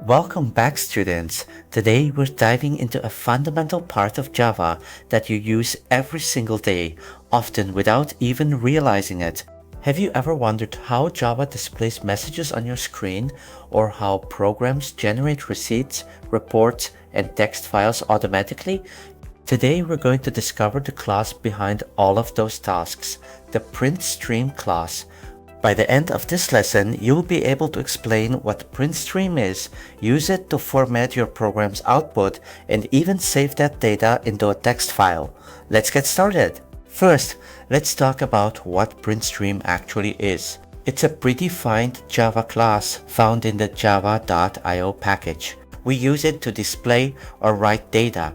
Welcome back, students. Today we're diving into a fundamental part of Java that you use every single day, often without even realizing it. Have you ever wondered how Java displays messages on your screen, or how programs generate receipts, reports, and text files automatically? Today we're going to discover the class behind all of those tasks, the PrintStream class. By the end of this lesson, you'll be able to explain what PrintStream is, use it to format your program's output, and even save that data into a text file. Let's get started! First, let's talk about what PrintStream actually is. It's a predefined Java class found in the java.io package. We use it to display or write data.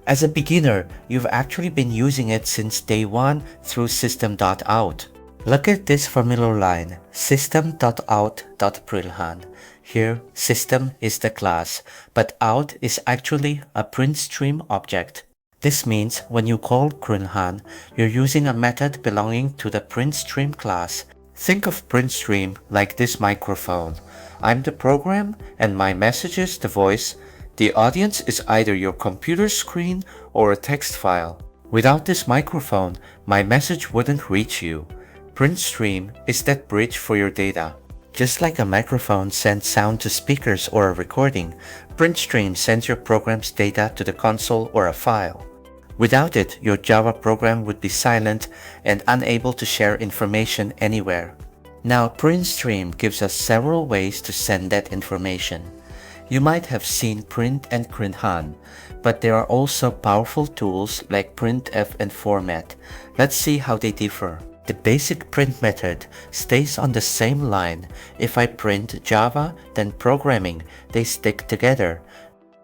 As a beginner, you've actually been using it since day 1 through system.out. Look at this familiar line, system.out.println. Here, system is the class, but out is actually a PrintStream object. This means when you call println, you're using a method belonging to the PrintStream class. Think of PrintStream like this microphone. I'm the program and my message is the voice. The audience is either your computer screen or a text file. Without this microphone, my message wouldn't reach you. PrintStream is that bridge for your data. Just like a microphone sends sound to speakers or a recording, PrintStream sends your program's data to the console or a file. Without it, your Java program would be silent and unable to share information anywhere. Now, PrintStream gives us several ways to send that information. You might have seen print and println, but there are also powerful tools like printf and format. Let's see how they differ. The basic print method stays on the same line. If I print Java, then programming, they stick together.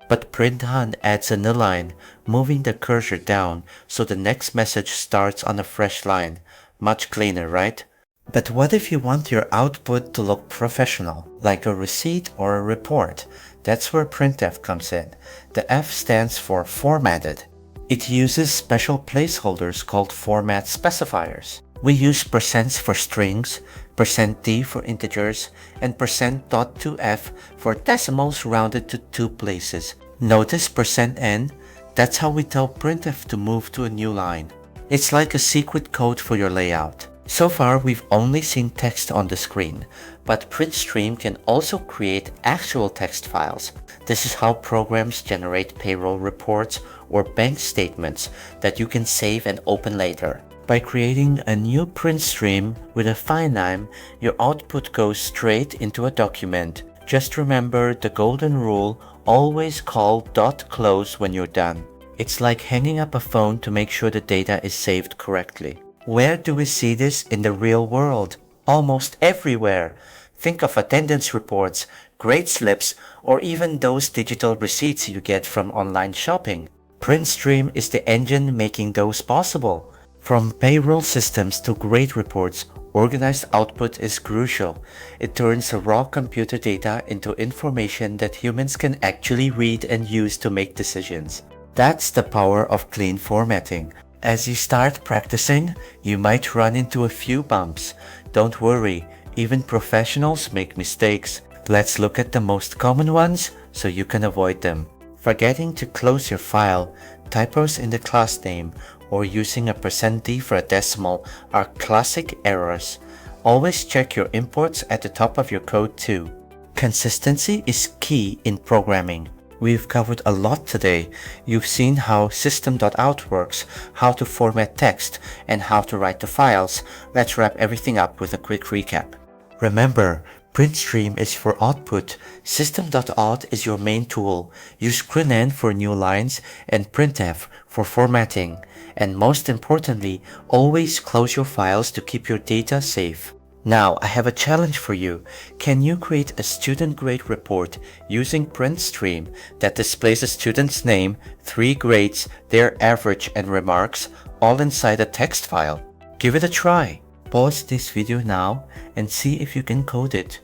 But println adds a new line, moving the cursor down so the next message starts on a fresh line. Much cleaner, right? But what if you want your output to look professional, like a receipt or a report? That's where printf comes in. The F stands for formatted. It uses special placeholders called format specifiers. We use % for strings, %d for integers, and %.2f for decimals rounded to 2 places. Notice %n? That's how we tell printf to move to a new line. It's like a secret code for your layout. So far, we've only seen text on the screen, but PrintStream can also create actual text files. This is how programs generate payroll reports or bank statements that you can save and open later. By creating a new PrintStream with a file name, your output goes straight into a document. Just remember the golden rule, always call .close when you're done. It's like hanging up a phone to make sure the data is saved correctly. Where do we see this in the real world? Almost everywhere. Think of attendance reports, grade slips, or even those digital receipts you get from online shopping. PrintStream is the engine making those possible. From payroll systems to grade reports, organized output is crucial. It turns raw computer data into information that humans can actually read and use to make decisions. That's the power of clean formatting. As you start practicing, you might run into a few bumps. Don't worry, even professionals make mistakes. Let's look at the most common ones so you can avoid them. Forgetting to close your file, typos in the class name, or using a %d for a decimal are classic errors. Always check your imports at the top of your code too. Consistency is key in programming. We've covered a lot today. You've seen how system.out works, how to format text, and how to write the files. Let's wrap everything up with a quick recap. Remember, PrintStream is for output, system.out is your main tool, use println for new lines, and printf for formatting. And most importantly, always close your files to keep your data safe. Now, I have a challenge for you. Can you create a student grade report using PrintStream that displays a student's name, 3 grades, their average, and remarks, all inside a text file? Give it a try. Pause this video now and see if you can code it.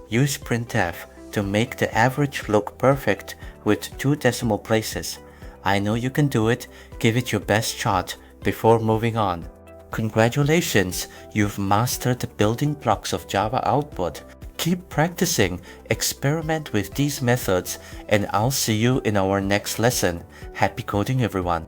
Use printf to make the average look perfect with 2 decimal places. I know you can do it. Give it your best shot before moving on. Congratulations, you've mastered the building blocks of Java output. Keep practicing, experiment with these methods, and I'll see you in our next lesson. Happy coding, everyone!